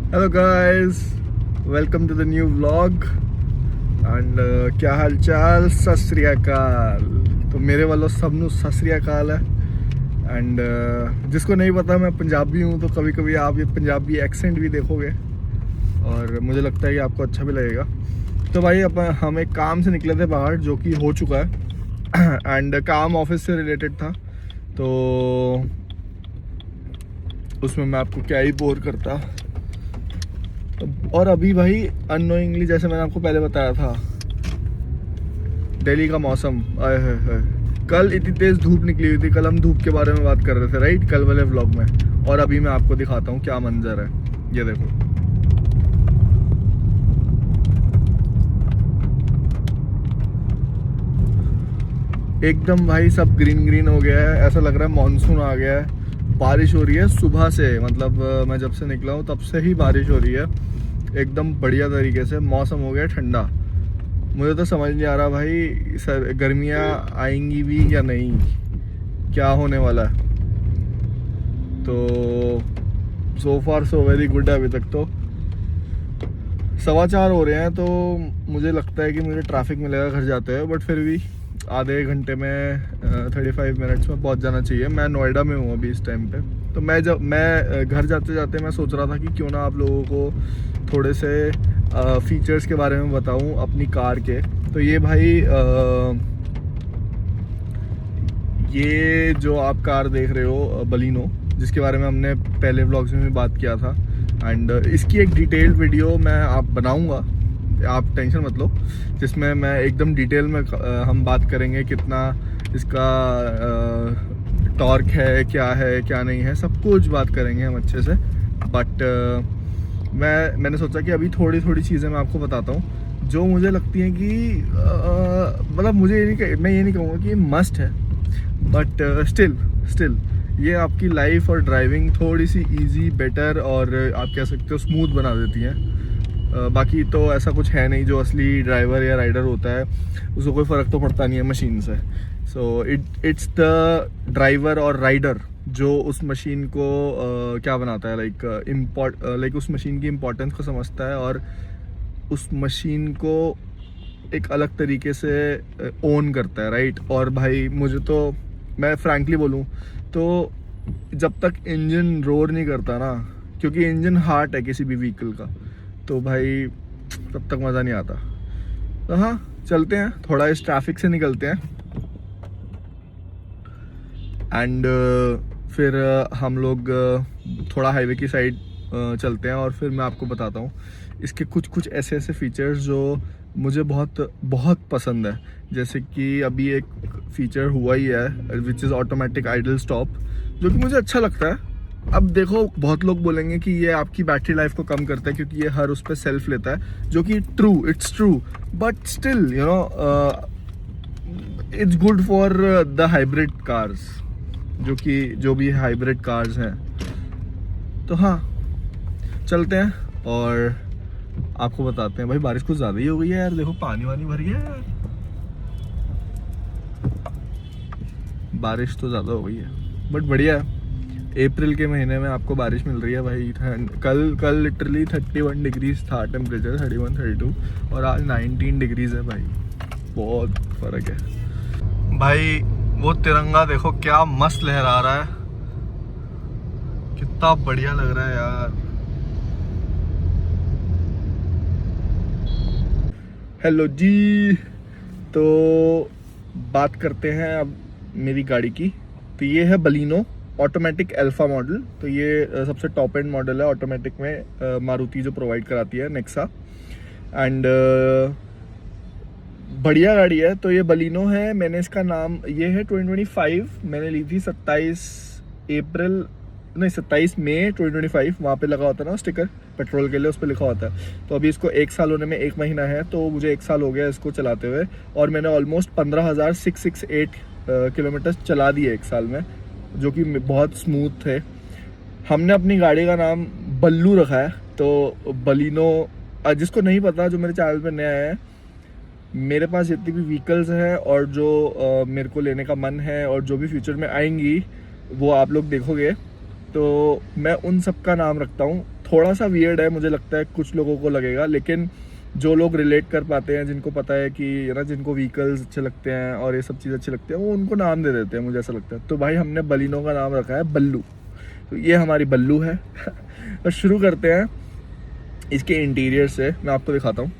Hello guys, welcome to the new vlog and क्या हाल चाल। सत श्री अकाल। तो मेरे वालों सबनों सत श्री अकाल है। एंड जिसको नहीं पता मैं पंजाबी हूँ, तो कभी कभी आप ये पंजाबी एक्सेंट भी देखोगे और मुझे लगता है कि आपको अच्छा भी लगेगा। तो भाई हम एक काम से निकले थे बाहर, जो कि हो चुका है एंड काम ऑफिस से रिलेटेड था, तो उसमें मैं आपको क्या ही बोर करता। और अभी भाई अननोइंगली, जैसे मैंने आपको पहले बताया था, दिल्ली का मौसम आए है। कल इतनी तेज धूप निकली हुई थी। कल हम धूप के बारे में बात कर रहे थे, राइट, कल वाले व्लॉग में। और अभी मैं आपको दिखाता हूँ क्या मंजर है। ये देखो, एकदम भाई सब ग्रीन ग्रीन हो गया है। ऐसा लग रहा है मानसून आ गया है। बारिश हो रही है सुबह से, मतलब मैं जब से निकला हूँ तब से ही बारिश हो रही है एकदम बढ़िया तरीके से। मौसम हो गया ठंडा। मुझे तो समझ नहीं आ रहा भाई, सर गर्मियाँ आएंगी भी या नहीं, क्या होने वाला है। तो सो फार सो वेरी गुड है अभी तक। तो 4:15 हो रहे हैं, तो मुझे लगता है कि मुझे ट्रैफिक मिलेगा घर जाते हैं, बट फिर भी आधे घंटे में 35 मिनट्स में पहुंच जाना चाहिए। मैं नोएडा में हूँ अभी इस टाइम पे। तो मैं घर जाते जाते मैं सोच रहा था कि क्यों ना आप लोगों को थोड़े से फीचर्स के बारे में बताऊँ अपनी कार के। तो ये भाई ये जो आप कार देख रहे हो बलिनो, जिसके बारे में हमने पहले व्लॉग्स में भी बात किया था, एंड इसकी एक डिटेल्ड वीडियो मैं आप बनाऊंगा, आप टेंशन मत लो, जिसमें मैं एकदम डिटेल में हम बात करेंगे कितना इसका टॉर्क है क्या नहीं है, सब कुछ बात करेंगे हम अच्छे से। बट मैंने सोचा कि अभी थोड़ी थोड़ी चीज़ें मैं आपको बताता हूँ जो मुझे लगती हैं कि मतलब मैं ये नहीं कहूँगा कि मस्ट है, बट स्टिल ये आपकी लाइफ और ड्राइविंग थोड़ी सी इजी, बेटर और आप कह सकते हो स्मूथ बना देती हैं। बाकी तो ऐसा कुछ है नहीं। जो असली ड्राइवर या राइडर होता है उसको कोई फ़र्क तो पड़ता नहीं है मशीन से। सो इट्स द ड्राइवर और राइडर जो उस मशीन को क्या बनाता है, लाइक उस मशीन की इम्पोर्टेंस को समझता है और उस मशीन को एक अलग तरीके से ओन करता है, राइट। और भाई मुझे तो, मैं फ्रैंकली बोलूँ तो, जब तक इंजन रोर नहीं करता ना, क्योंकि इंजन हार्ट है किसी भी व्हीकल का, तो भाई तब तक मज़ा नहीं आता। तो हाँ, चलते हैं थोड़ा इस ट्रैफिक से निकलते हैं एंड फिर हम लोग थोड़ा हाईवे की साइड चलते हैं और फिर मैं आपको बताता हूँ इसके कुछ कुछ ऐसे ऐसे फीचर्स जो मुझे बहुत बहुत पसंद है। जैसे कि अभी एक फीचर हुआ ही है which is automatic idle stop, जो कि मुझे अच्छा लगता है। अब देखो, बहुत लोग बोलेंगे कि ये आपकी बैटरी लाइफ को कम करता है क्योंकि ये हर उस पर सेल्फ लेता है, जो कि it's true, but still you know it's good for the hybrid cars, जो भी हाइब्रिड कार्स हैं। तो हाँ, चलते हैं और आपको बताते हैं। भाई बारिश कुछ ज़्यादा ही हो गई है यार, देखो पानी वानी भर गया है यार। बारिश तो ज़्यादा हो गई है, बट बढ़िया है। अप्रैल के महीने में आपको बारिश मिल रही है भाई। कल लिटरली 31 डिग्रीज था टेम्परेचर, 31 32, और आज 19 डिग्रीज है भाई। बहुत फ़र्क है भाई। वो तिरंगा देखो क्या मस्त लहरा रहा है, कितना बढ़िया लग रहा है यार। हेलो जी। तो बात करते हैं अब मेरी गाड़ी की। तो ये है बलिनो ऑटोमेटिक अल्फा मॉडल। तो ये सबसे टॉप एंड मॉडल है ऑटोमेटिक में, मारुति जो प्रोवाइड कराती है, नेक्सा। एंड बढ़िया गाड़ी है। तो ये बलिनो है, मैंने इसका नाम, ये है 2025, मैंने ली थी 27 मई 2025। वहाँ पे लगा होता है ना स्टिकर पेट्रोल के लिए, उस पर लिखा होता है। तो अभी इसको 1 साल होने में 1 महीना है, तो मुझे 1 साल हो गया इसको चलाते हुए, और मैंने ऑलमोस्ट 15,668 किलोमीटर चला दिए 1 साल में, जो कि बहुत स्मूथ थे। हमने अपनी गाड़ी का नाम बल्लू रखा है। तो बलिनो, जिसको नहीं पता, जो मेरे चैनल पर नया है, मेरे पास जितनी भी व्हीकल्स हैं और जो मेरे को लेने का मन है और जो भी फ्यूचर में आएंगी वो आप लोग देखोगे, तो मैं उन सब का नाम रखता हूँ थोड़ा सा वियर्ड है, मुझे लगता है कुछ लोगों को लगेगा, लेकिन जो लोग रिलेट कर पाते हैं, जिनको पता है कि ना, जिनको व्हीकल्स अच्छे लगते हैं और ये सब चीज़ अच्छी लगती है, वो उनको नाम दे देते हैं, मुझे ऐसा लगता है। तो भाई हमने बलिनो का नाम रखा है बल्लू। तो ये हमारी बल्लू है। तो शुरू करते हैं इसके इंटीरियर से, मैं आपको दिखाता हूँ।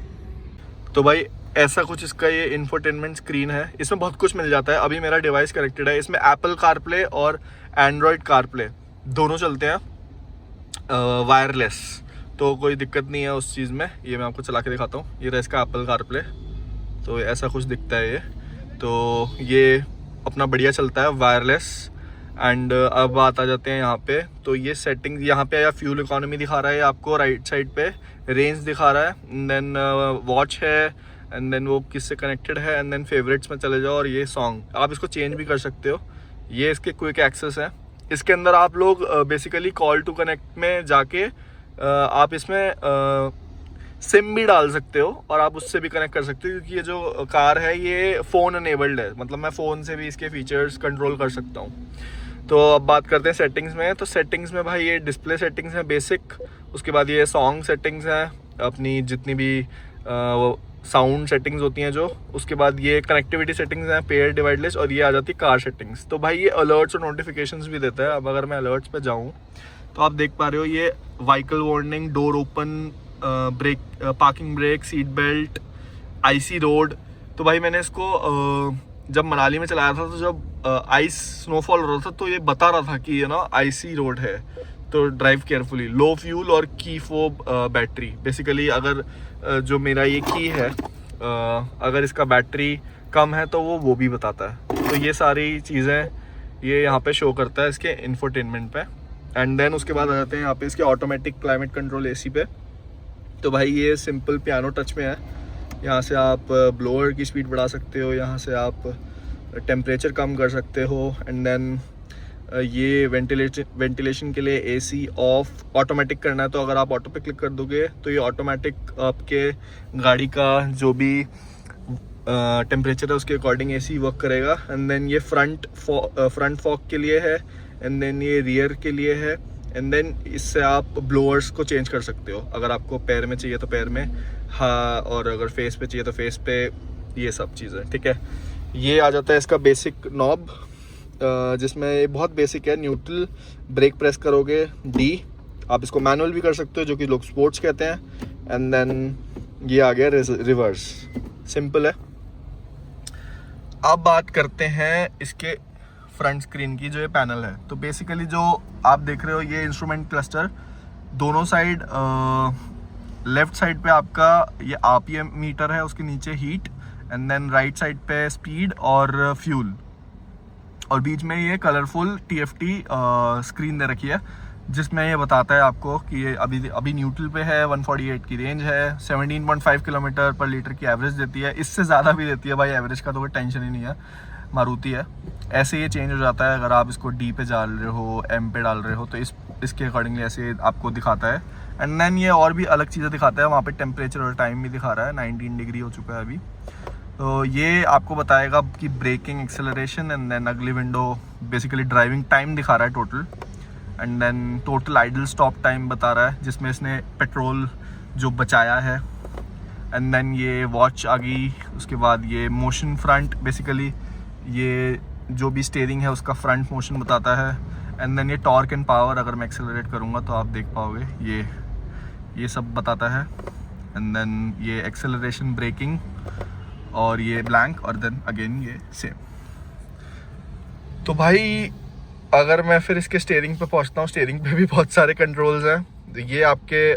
तो भाई ऐसा कुछ इसका ये इंफोटेनमेंट स्क्रीन है, इसमें बहुत कुछ मिल जाता है। अभी मेरा डिवाइस कनेक्टेड है, इसमें एप्पल कारप्ले और एंड्रॉयड कारप्ले दोनों चलते हैं वायरलेस, तो कोई दिक्कत नहीं है उस चीज़ में। ये मैं आपको चला के दिखाता हूँ। ये रहा इसका एप्पल कारप्ले, तो ऐसा कुछ दिखता है ये। तो ये अपना बढ़िया चलता है वायरलेस। एंड अब बात आ जाते हैं यहाँ पे, तो ये सेटिंग यहाँ पे या फ्यूल इकोनॉमी दिखा रहा है आपको, राइट साइड पे रेंज दिखा रहा है, एंड देन वॉच है, एंड देन वो किससे कनेक्टेड है, एंड देन फेवरेट्स में चले जाओ और ये सॉन्ग आप इसको चेंज भी कर सकते हो। ये इसके क्विक एक्सेस है। इसके अंदर आप लोग बेसिकली कॉल टू कनेक्ट में जाके आप इसमें सिम भी डाल सकते हो और आप उससे भी कनेक्ट कर सकते हो, क्योंकि ये जो कार है ये फ़ोन अनेबल्ड है, मतलब मैं फ़ोन से भी इसके फीचर्स कंट्रोल कर सकता हूँ। तो अब बात करते हैं सेटिंग्स में। तो सेटिंग्स में भाई ये डिस्प्ले सेटिंग्स हैं बेसिक, उसके बाद ये सॉन्ग सेटिंग्स हैं, अपनी जितनी भी साउंड सेटिंग्स होती हैं जो, उसके बाद ये कनेक्टिविटी सेटिंग्स हैं, पेयर डिवाइडलेस, और ये आ जाती है कार सेटिंग्स। तो भाई ये अलर्ट्स और नोटिफिकेशंस भी देता है। अब अगर मैं अलर्ट्स पे जाऊँ तो आप देख पा रहे हो ये vehicle warning, door open, brake, parking brake, seat belt, icy road. तो भाई मैंने इसको जब मनाली में चलाया था, तो जब आइस स्नोफॉल हो रहा था, तो ये बता रहा था कि ये ना आईसी रोड है, तो ड्राइव केयरफुली, लो फ्यूल और की फोब बैटरी। बेसिकली अगर जो मेरा ये की है, अगर इसका बैटरी कम है तो वो भी बताता है। तो ये सारी चीज़ें ये यहाँ पे शो करता है इसके इंफोटेनमेंट पे। एंड देन उसके बाद आ जाते हैं यहाँ पे इसके ऑटोमेटिक क्लाइमेट कंट्रोल एसी पे। तो भाई ये सिंपल पियानो टच में है। यहाँ से आप ब्लोअर की स्पीड बढ़ा सकते हो, यहाँ से आप टेम्परेचर कम कर सकते हो, एंड देन ये वेंटिलेशन के लिए एसी ऑफ ऑटोमेटिक करना है, तो अगर आप ऑटो पे क्लिक कर दोगे तो ये ऑटोमेटिक आपके गाड़ी का जो भी टेम्परेचर है उसके अकॉर्डिंग एसी वर्क करेगा। एंड देन ये फ्रंट फॉग के लिए है, एंड देन ये रियर के लिए है, एंड देन इससे आप ब्लोअर्स को चेंज कर सकते हो। अगर आपको पैर में चाहिए तो पैर में, हाँ, और अगर फेस पे चाहिए तो फेस पे, ये सब चीज़ें, ठीक है। ये आ जाता है इसका बेसिक नॉब, जिसमें ये बहुत बेसिक है। न्यूट्रल, ब्रेक प्रेस करोगे डी, आप इसको मैनुअल भी कर सकते हो, जो कि लोग स्पोर्ट्स कहते हैं। एंड देन ये आ गया रिवर्स, सिंपल है। अब बात करते हैं इसके फ्रंट स्क्रीन की, जो ये पैनल है। तो बेसिकली जो आप देख रहे हो ये इंस्ट्रूमेंट क्लस्टर, दोनों साइड, लेफ्ट साइड पे आपका ये आरपीएम मीटर है, उसके नीचे heat, and then right side पे स्पीड और फ्यूल, और बीच में ये कलरफुल टीएफटी स्क्रीन दे रखी है, जिसमें ये बताता है आपको कि ये अभी न्यूट्रल पे है, 148 की रेंज है, 17.5 किलोमीटर पर लीटर की एवरेज देती है। इससे ज़्यादा भी देती है भाई, एवरेज का तो कोई टेंशन ही नहीं है, मारुति है। ऐसे ये चेंज हो जाता है, अगर आप इसको डी पे डाल रहे हो, एम पे डाल रहे हो, तो इसके अकॉर्डिंगली ऐसे आपको दिखाता है। एंड देन ये और भी अलग चीज़ें दिखाता है, वहाँ पे टेम्परेचर और टाइम भी दिखा रहा है, 19 डिग्री हो चुका है अभी। तो ये आपको बताएगा कि ब्रेकिंग, एक्सेलरेशन, एंड देन अगली विंडो बेसिकली ड्राइविंग टाइम दिखा रहा है total, and then total idle stop time बता रहा है, जिसमें इसने पेट्रोल जो बचाया है। एंड देन ये वॉच आ गई, उसके बाद ये मोशन फ्रंट, बेसिकली ये जो भी स्टीयरिंग है उसका फ्रंट मोशन बताता है। एंड देन ये टॉर्क एंड पावर, अगर मैं एक्सेलरेट करूँगा तो आप देख पाओगे ये सब बताता है। एंड देन ये एक्सेलरेशन, ब्रेकिंग, और ये ब्लैंक, और देन अगेन ये सेम। तो भाई अगर मैं फिर इसके स्टीयरिंग पे पहुंचता हूँ, स्टीयरिंग पे भी बहुत सारे कंट्रोल्स हैं। ये आपके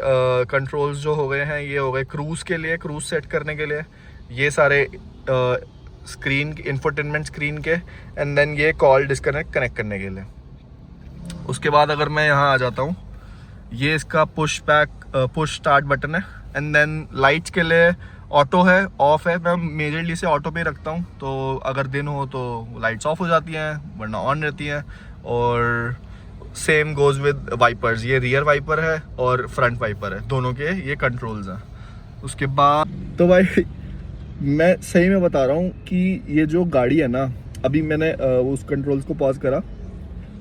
कंट्रोल्स जो हो गए हैं, ये हो गए क्रूज़ के लिए, क्रूज़ सेट करने के लिए, ये सारे स्क्रीन, इंफोटेनमेंट स्क्रीन के, एंड देन ये कॉल डिस्कनेक्ट, कनेक्ट करने के लिए। उसके बाद अगर मैं यहाँ आ जाता हूँ, ये इसका पुश स्टार्ट बटन है, एंड देन लाइट्स के लिए ऑटो है, ऑफ है। मैं मेजरली से ऑटो पे रखता हूँ, तो अगर दिन हो तो लाइट्स ऑफ हो जाती हैं, वरना ऑन रहती हैं। और सेम गोज विद वाइपर्स, ये रियर वाइपर है और फ्रंट वाइपर है, दोनों के ये कंट्रोल्स हैं। उसके बाद तो भाई मैं सही में बता रहा हूँ कि ये जो गाड़ी है ना, अभी मैंने उस कंट्रोल्स को पॉज करा,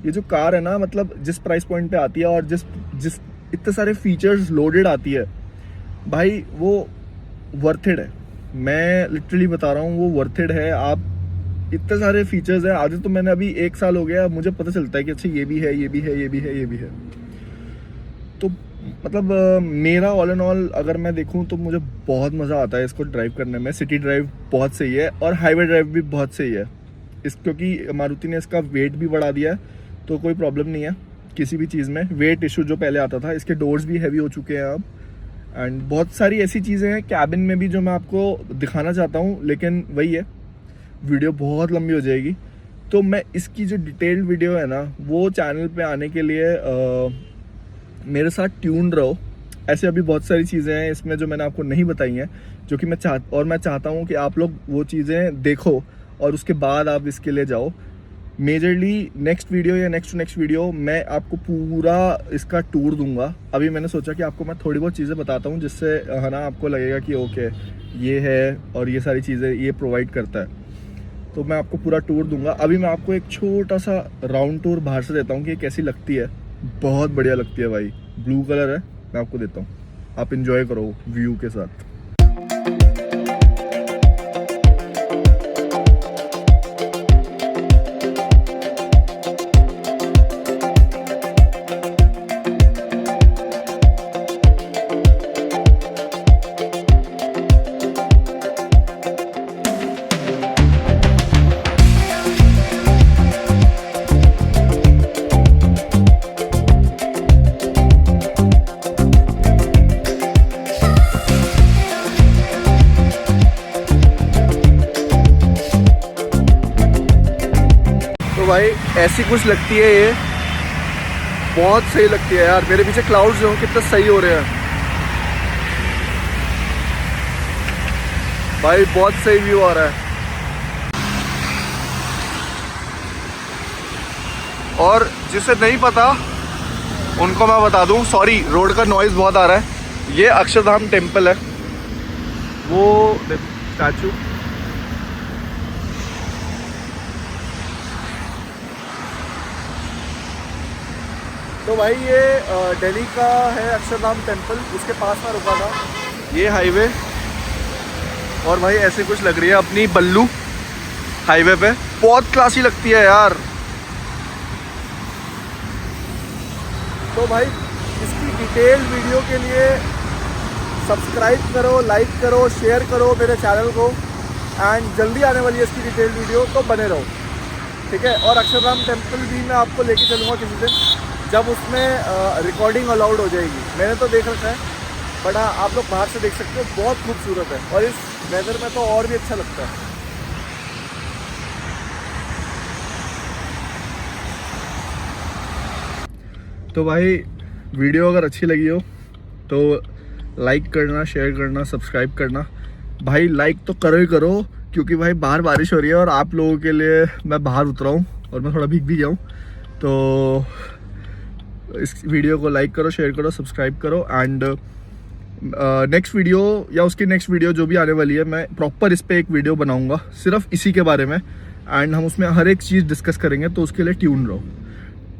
ये जो कार है ना, मतलब जिस प्राइस पॉइंट पे आती है और जिस इतने सारे फीचर्स लोडेड आती है भाई, वो वर्थ है। मैं लिटरली बता रहा हूँ, वो वर्थ है। आप इतने सारे फीचर्स है, आज तो मैंने अभी 1 साल हो गया, मुझे पता चलता है कि अच्छा ये भी है, ये भी है, ये भी है, ये भी है। तो मतलब मेरा ऑल एंड ऑल अगर मैं देखूं तो मुझे बहुत मज़ा आता है इसको ड्राइव करने में। सिटी ड्राइव बहुत सही है और हाईवे ड्राइव भी बहुत सही है क्योंकि मारुति ने इसका वेट भी बढ़ा दिया है, तो कोई प्रॉब्लम नहीं है किसी भी चीज़ में। वेट इशू जो पहले आता था, इसके डोर्स भी हैवी हो चुके हैं अब, एंड बहुत सारी ऐसी चीज़ें हैं कैबिन में भी जो मैं आपको दिखाना चाहता हूँ, लेकिन वही है, वीडियो बहुत लंबी हो जाएगी। तो मैं इसकी जो डिटेल्ड वीडियो है ना, वो चैनल पे आने के लिए मेरे साथ ट्यून रहो। ऐसे अभी बहुत सारी चीज़ें हैं इसमें जो मैंने आपको नहीं बताई हैं, जो कि मैं चाहता हूँ कि आप लोग वो चीज़ें देखो और उसके बाद आप इसके लिए जाओ। मेजरली नेक्स्ट वीडियो या नेक्स्ट वीडियो मैं आपको पूरा इसका टूर दूंगा। अभी मैंने सोचा कि आपको मैं थोड़ी बहुत चीज़ें बताता हूँ, जिससे है ना आपको लगेगा कि ओके ये है और ये सारी चीज़ें ये प्रोवाइड करता है। तो मैं आपको पूरा टूर दूंगा। अभी मैं आपको एक छोटा सा राउंड टूर बाहर से देता हूँ कि कैसी लगती है। बहुत बढ़िया लगती है भाई, ब्लू कलर है, मैं आपको देता हूँ, आप इंजॉय करो व्यू के साथ। भाई ऐसी कुछ लगती है ये, बहुत सही लगती है यार। मेरे पीछे क्लाउड्स जो कितने सही हो रहे हैं भाई, बहुत सही व्यू आ रहा है। और जिसे नहीं पता उनको मैं बता दूं, सॉरी रोड का नॉइज बहुत आ रहा है, ये अक्षरधाम टेम्पल है, वो स्टैचू। तो भाई ये दिल्ली का है अक्षरधाम टेम्पल, उसके पास में रुका था ये हाईवे। और भाई ऐसे कुछ लग रही है अपनी बल्लू हाईवे पे, बहुत क्लासी लगती है यार। तो भाई इसकी डिटेल वीडियो के लिए सब्सक्राइब करो, लाइक करो, शेयर करो मेरे चैनल को, एंड जल्दी आने वाली है इसकी डिटेल वीडियो, तो बने रहो, ठीक है। और अक्षरधाम टेम्पल भी मैं आपको लेके चलूँगा किसी दिन, जब उसमें रिकॉर्डिंग अलाउड हो जाएगी। मैंने तो देख रखा है, बट हाँ आप लोग बाहर से देख सकते हो, बहुत खूबसूरत है और इस वेदर में तो और भी अच्छा लगता है। तो भाई वीडियो अगर अच्छी लगी हो तो लाइक करना, शेयर करना, सब्सक्राइब करना। भाई लाइक तो करो ही करो, क्योंकि भाई बाहर बारिश हो रही है और आप लोगों के लिए मैं बाहर उतरा हूँ और मैं थोड़ा भीग भी गया हूँ। तो इस वीडियो को लाइक करो, शेयर करो, सब्सक्राइब करो, एंड नेक्स्ट वीडियो या उसकी नेक्स्ट वीडियो जो भी आने वाली है, मैं प्रॉपर इस पे एक वीडियो बनाऊंगा सिर्फ इसी के बारे में, एंड हम उसमें हर एक चीज़ डिस्कस करेंगे, तो उसके लिए ट्यून रहो,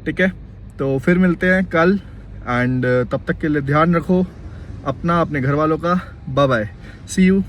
ठीक है। तो फिर मिलते हैं कल, एंड तब तक के लिए ध्यान रखो अपना, अपने घर वालों का। Bye bye, see you.